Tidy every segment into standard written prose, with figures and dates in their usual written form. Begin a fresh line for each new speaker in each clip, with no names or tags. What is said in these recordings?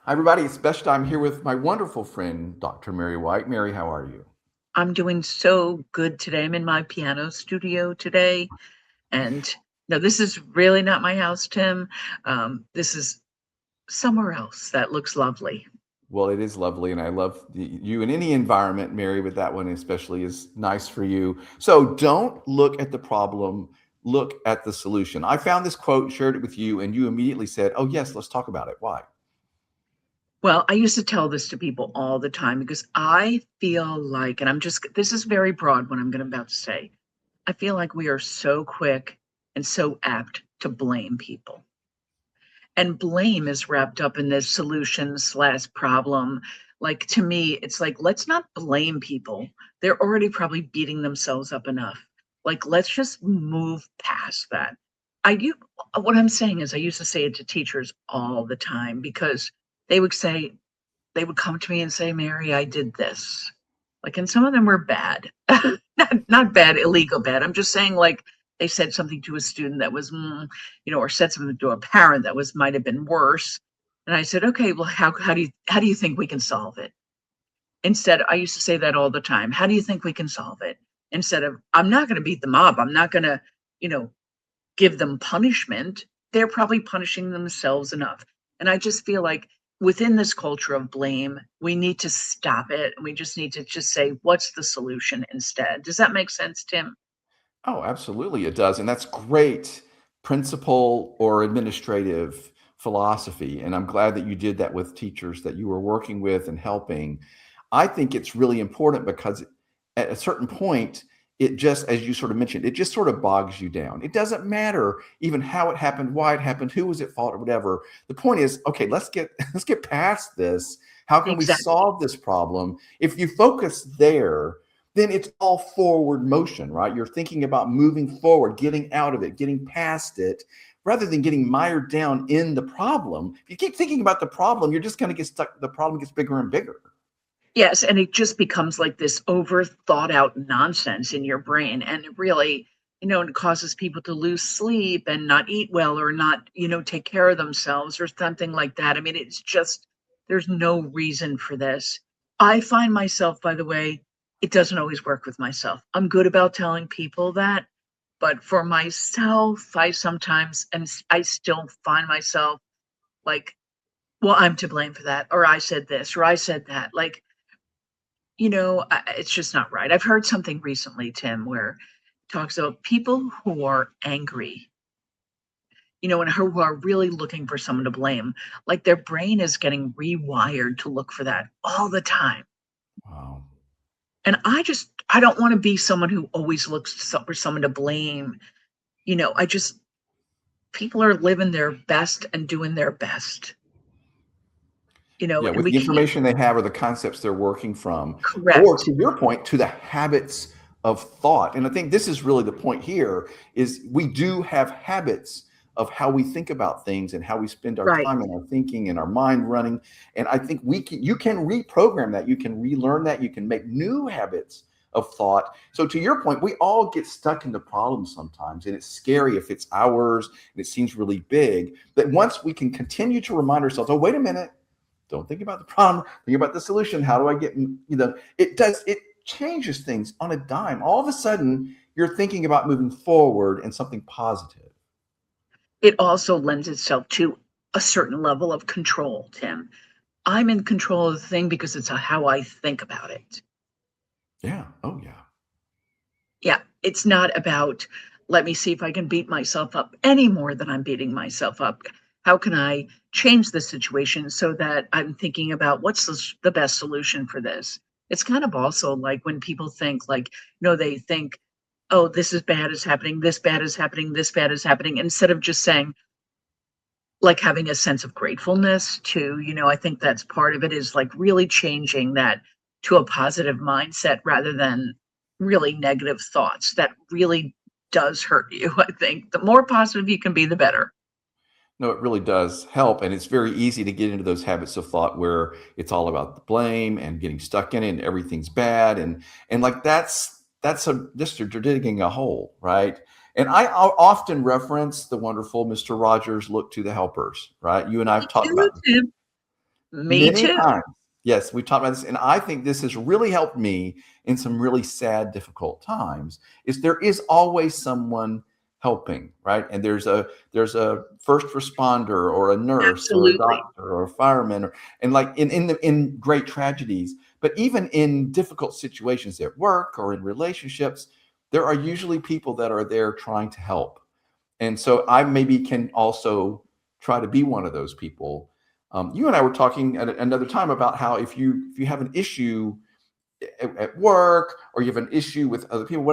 Hi, everybody. It's Besta. I'm here with my wonderful friend, Dr. Mary White. Mary, how are you?
I'm doing so good today. I'm in my piano studio today. And no, this is really not my house, Tim. This is somewhere else that looks lovely.
Well, it is lovely, and I love you in any environment, Mary, but that one especially is nice for you. So don't look at the problem, look at the solution. I found this quote, shared it with you, and you immediately said, "Oh, yes, let's talk about it." Why?
Well, I used to tell this to people all the time because I feel like, and this is very broad what I'm going to about to say. I feel like we are so quick and so apt to blame people. And blame is wrapped up in this solution slash problem. Like to me, it's like, let's not blame people. They're already probably beating themselves up enough. Like, let's just move past that. I do what I'm saying is I used to say it to teachers all the time because they would say, they would come to me and say, Mary, I did this. Like, and some of them were bad, not bad, illegal bad. I'm just saying, like, they said something to a student that was, or said something to a parent that was might have been worse. And I said, okay, well, how do you think we can solve it? Instead, I used to say that all the time. How do you think we can solve it? Instead of, I'm not going to beat them up. I'm not going to, you know, give them punishment. They're probably punishing themselves enough. And I just feel like within this culture of blame, we need to stop it. And we just need to just say, what's the solution instead? Does that make sense, Tim?
Oh, absolutely, it does. And that's great principle or administrative philosophy. And I'm glad that you did that with teachers that you were working with and helping. I think it's really important because at a certain point, it just, as you sort of mentioned, it just sort of bogs you down. It doesn't matter even how it happened, why it happened, who was at fault, or whatever. The point is, okay, let's get let's get past this. How can we
Exactly.
solve this problem? If you focus there, then it's all forward motion, right? You're thinking about moving forward, getting out of it, getting past it, rather than getting mired down in the problem. If you keep thinking about the problem, you're just going to get stuck. The problem gets bigger and bigger.
Yes. And it just becomes like this over thought out nonsense in your brain. And it really, it causes people to lose sleep and not eat well or not, take care of themselves or something like that. I mean, it's just, there's no reason for this. I find myself, by the way, it doesn't always work with myself. I'm good about telling people that, but for myself, I sometimes, and I still find myself like, well, I'm to blame for that, or I said this, or I said that. Like, it's just not right. I've heard something recently, Tim, where it talks about people who are angry, and who are really looking for someone to blame. Like their brain is getting rewired to look for that all the time.
Wow.
And I don't want to be someone who always looks for someone to blame. I just, people are living their best and doing their best,
Yeah,
and
with
we
the
can't.
information they have or the concepts they're working from, or
Correct.
to your point, to the habits of thought. And I think this is really the point here is we do have habits of how we think about things and how we spend our
Right.
time and our thinking and our mind running. And I think you can reprogram that, you can relearn that, you can make new habits of thought. So to your point, we all get stuck in the problem sometimes, and it's scary if it's ours and it seems really big. But once we can continue to remind ourselves, oh, wait a minute, don't think about the problem, think about the solution. How do I get, it changes things on a dime. All of a sudden, you're thinking about moving forward and something positive.
It also lends itself to a certain level of control, Tim. I'm in control of the thing because it's how I think about it.
Yeah. Oh, yeah.
Yeah, it's not about, let me see if I can beat myself up any more than I'm beating myself up. How can I change the situation so that I'm thinking about what's the best solution for this? It's kind of also like when people think, like, they think, oh, this is bad is happening, this bad is happening, this bad is happening, instead of just saying, like having a sense of gratefulness too. I think that's part of it, is like really changing that to a positive mindset rather than really negative thoughts that really does hurt you. I think the more positive you can be, the better.
No, it really does help. And it's very easy to get into those habits of thought where it's all about the blame and getting stuck in it and everything's bad. And like that's a just you're digging a hole, right? And I'll often reference the wonderful Mr. Rogers' look to the helpers, right? You and I have
Me
talked
too,
about
Tim. Me
Many
too.
times. Yes, we talked about this, and I think this has really helped me in some really sad, difficult times. Is there is always someone helping, right? And there's a first responder or a nurse or a
Absolutely.
doctor or a fireman, and like in great tragedies, but even in difficult situations at work or in relationships, there are usually people that are there trying to help. And so I maybe can also try to be one of those people. You and I were talking at another time about how if you have an issue at work or you have an issue with other people,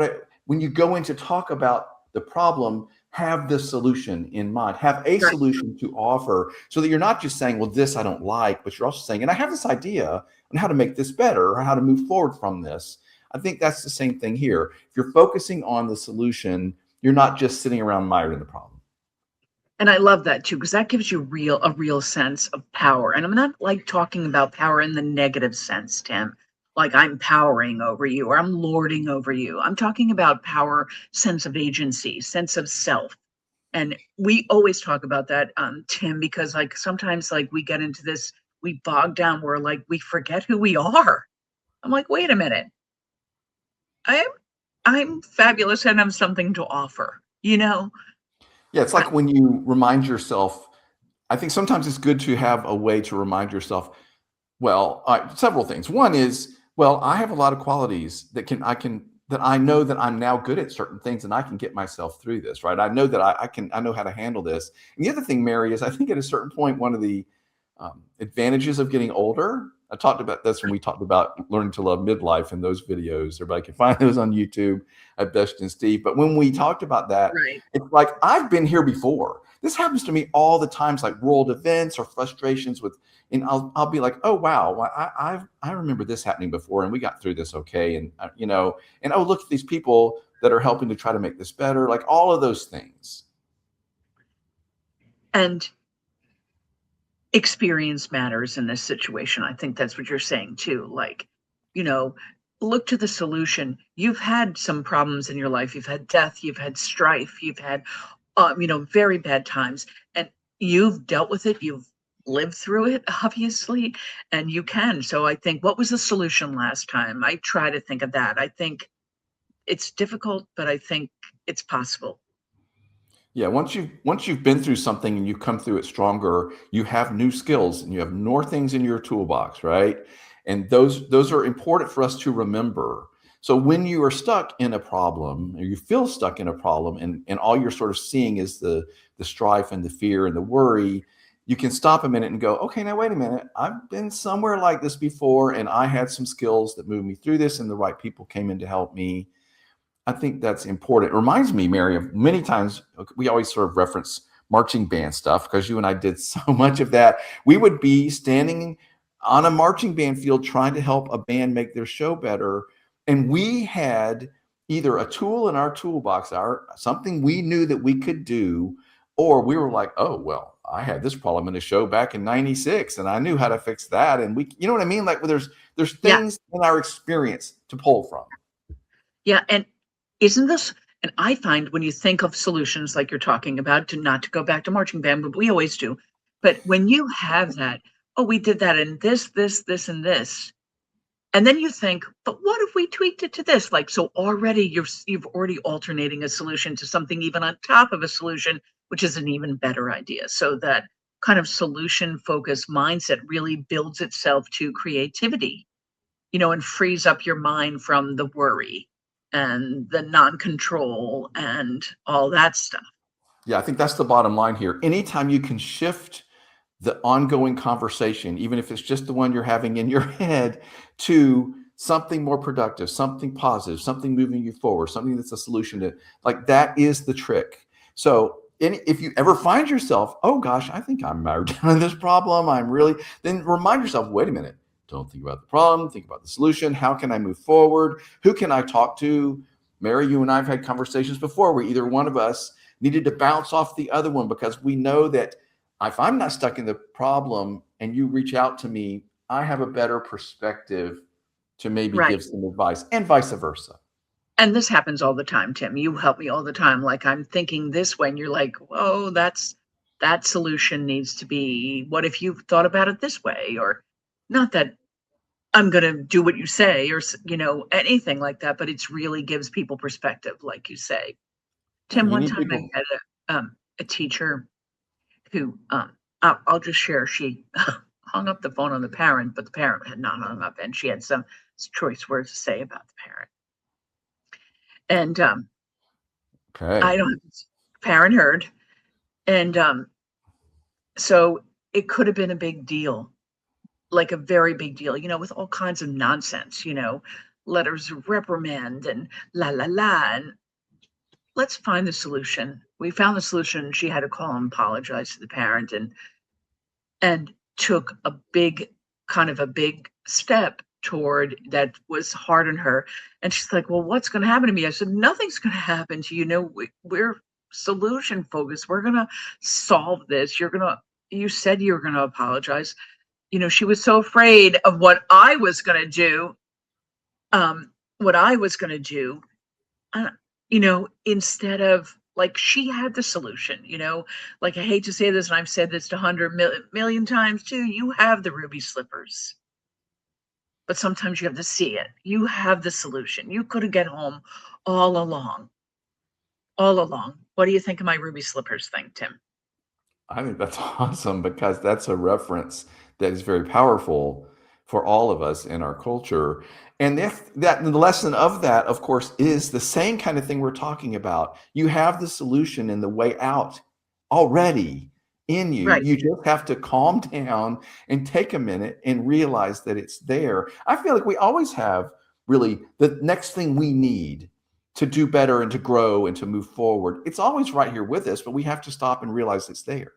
when you go in to talk about the problem, have the solution in mind, have a
Right.
solution to offer, so that you're not just saying, well, this I don't like, but you're also saying, and I have this idea on how to make this better or how to move forward from this. I think that's the same thing here. If you're focusing on the solution, you're not just sitting around mired in the problem.
And I love that too, because that gives you a real sense of power. And I'm not like talking about power in the negative sense, Tim, like I'm powering over you or I'm lording over you. I'm talking about power, sense of agency, sense of self. And we always talk about that, Tim, because like sometimes like we get into this, we bog down where like we forget who we are. I'm like, wait a minute. I'm I'm fabulous and have something to offer, you know?
Yeah, it's like when you remind yourself, I think sometimes it's good to have a way to remind yourself, well, several things. One is, well, I have a lot of qualities that I know that I'm now good at certain things and I can get myself through this, right? I know that I know how to handle this. And the other thing, Mary, is I think at a certain point, one of the advantages of getting older. I talked about this when we talked about learning to love midlife in those videos. Everybody can find those on YouTube at Best and Steve. But when we talked about that,
Right.
it's like I've been here before. This happens to me all the times, like world events or frustrations with, and I'll be like, oh wow, well, I remember this happening before, and we got through this okay, and and oh look at these people that are helping to try to make this better, like all of those things.
And experience matters in this situation. I think that's what you're saying too. Like, you know, look to the solution. You've had some problems in your life. You've had death, you've had strife, you've had very bad times, and you've dealt with it. You've lived through it, obviously, and you can. So I think, what was the solution last time? I try to think of that. I think it's difficult, but I think it's possible.
Yeah, once you've been through something and you come through it stronger, you have new skills and you have more things in your toolbox, right? And those are important for us to remember. So when you are stuck in a problem or you feel stuck in a problem and all you're sort of seeing is the strife and the fear and the worry, you can stop a minute and go, okay, now wait a minute. I've been somewhere like this before and I had some skills that moved me through this and the right people came in to help me. I think that's important. It reminds me, Mary, of many times we always sort of reference marching band stuff because you and I did so much of that. We would be standing on a marching band field trying to help a band make their show better. And we had either a tool in our toolbox, our something we knew that we could do, or we were like, oh, well, I had this problem in the show back in 96 and I knew how to fix that. And you know what I mean? Like there's
Yeah.
things in our experience to pull from.
Yeah, and isn't this, and I find when you think of solutions like you're talking about, to not to go back to marching band, but we always do. But when you have that, oh, we did that in this, and this, and then you think, but what if we tweaked it to this? Like, so already you've already alternating a solution to something even on top of a solution, which is an even better idea. So that kind of solution focused mindset really builds itself to creativity, and frees up your mind from the worry and the non-control and all that stuff.
Yeah, I think that's the bottom line here. Anytime you can shift the ongoing conversation, even if it's just the one you're having in your head, to something more productive, something positive, something moving you forward, something that's a solution to, like, that is the trick. So if you ever find yourself, oh gosh, I think I'm married down to this problem, then remind yourself, wait a minute, don't think about the problem, think about the solution. How can I move forward? Who can I talk to? Mary, you and I have had conversations before where either one of us needed to bounce off the other one because we know that if I'm not stuck in the problem and you reach out to me, I have a better perspective to maybe
Right.
give some advice and vice versa.
And this happens all the time, Tim. You help me all the time. Like I'm thinking this way, and you're like, "Whoa, that's." that solution needs to be, what if you thought about it this way? Or not that I'm going to do what you say, or, anything like that, but it's really gives people perspective, like you say.
Yeah,
Tim,
you
one
need
time I
people.
had a teacher who, I'll just share, she hung up the phone on the parent, but the parent had not hung up, and she had some choice words to say about the parent. And I
Okay.
don't have parent heard. And so it could have been a big deal, like a very big deal, with all kinds of nonsense, letters of reprimand and la la la. And let's find the solution. We found the solution. She had to call and apologize to the parent, and took a big step toward that was hard on her. And she's like, well, what's going to happen to me? I said, nothing's going to happen to you. We're solution focused. We're going to solve this. You said you were going to apologize. She was so afraid of what I was going to do. What I was going to do, uh, instead of, like, she had the solution, like, I hate to say this, and I've said this to 100 million times too. You have the ruby slippers, but sometimes you have to see it. You have the solution. You could have get home all along, all along. What do you think of my ruby slippers thing, Tim?
I think that's awesome because that's a reference that is very powerful for all of us in our culture. And if that the lesson of that, of course, is the same kind of thing we're talking about. You have the solution and the way out already in you.
Right.
You just have to calm down and take a minute and realize that it's there. I feel like we always have really the next thing we need to do better and to grow and to move forward. It's always right here with us, but we have to stop and realize it's there.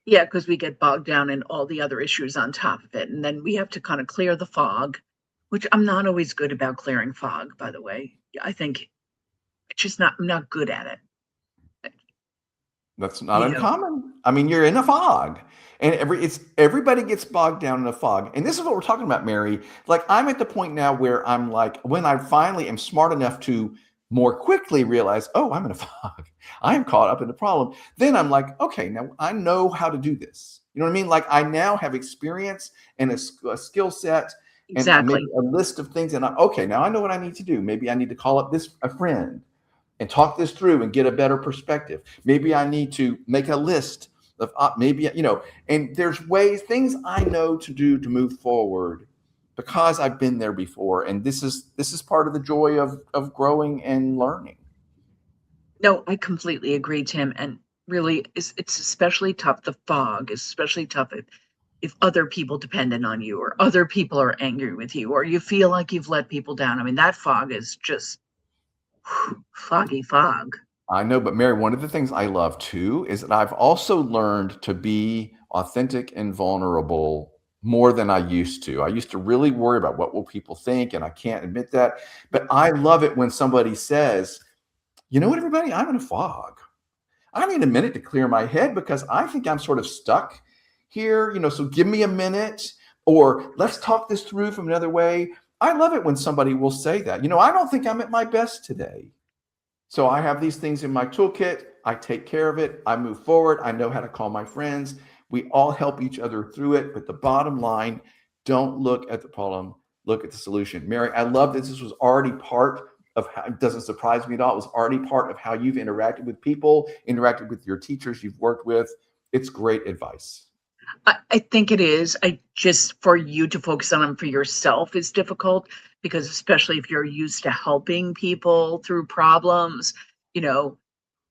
Yeah, because we get bogged down in all the other issues on top of it. And then we have to kind of clear the fog, which I'm not always good about clearing fog, by the way. I think it's just I'm not good at it.
That's not
You know,
uncommon. I mean, you're in a fog, and everybody gets bogged down in a fog. And this is what we're talking about, Mary. Like I'm at the point now where I'm like, when I finally am smart enough to more quickly realize, oh, I'm in a fog. I am caught up in the problem. Then I'm like, okay, now I know how to do this. You know what I mean? Like I now have experience and a skill set and maybe
exactly.
a list of things. And okay, now I know what I need to do. Maybe I need to call up a friend and talk this through and get a better perspective. Maybe I need to make a list of maybe, and there's things I know to do to move forward because I've been there before. And this is part of the joy of growing and learning.
No, I completely agree, Tim. And really, it's especially tough. The fog is especially tough if other people dependent on you, or other people are angry with you, or you feel like you've let people down. I mean, that fog is just foggy fog.
I know, but Mary, one of the things I love too is that I've also learned to be authentic and vulnerable more than I used to. I used to really worry about what will people think, and I can't admit that. But I love it when somebody says, you know what, everybody, I'm in a fog. I need a minute to clear my head because I think I'm sort of stuck here, so give me a minute or let's talk this through from another way. I love it when somebody will say that. I don't think I'm at my best today. So I have these things in my toolkit. I take care of it. I move forward. I know how to call my friends. We all help each other through it. But the bottom line, don't look at the problem, look at the solution. Mary, I love that this was already part of how, it doesn't surprise me at all. It was already part of how you've interacted with people, interacted with your teachers you've worked with. It's great advice.
I think it is. I just, for you to focus on them for yourself is difficult, because especially if you're used to helping people through problems, you know,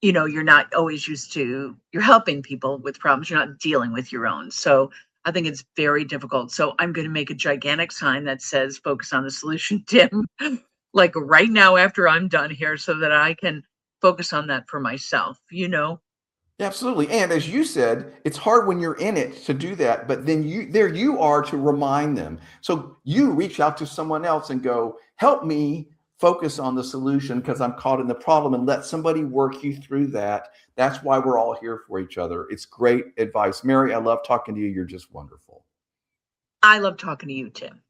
you're not always used to, you're helping people with problems. You're not dealing with your own. So I think it's very difficult. So I'm going to make a gigantic sign that says focus on the solution, Tim, like right now after I'm done here, so that I can focus on that for myself.
Yeah, absolutely. And as you said, it's hard when you're in it to do that, but then you are to remind them. So you reach out to someone else and go, help me focus on the solution because I'm caught in the problem, and let somebody work you through that. That's why we're all here for each other. It's great advice. Mary, I love talking to you. You're just wonderful.
I love talking to you, Tim.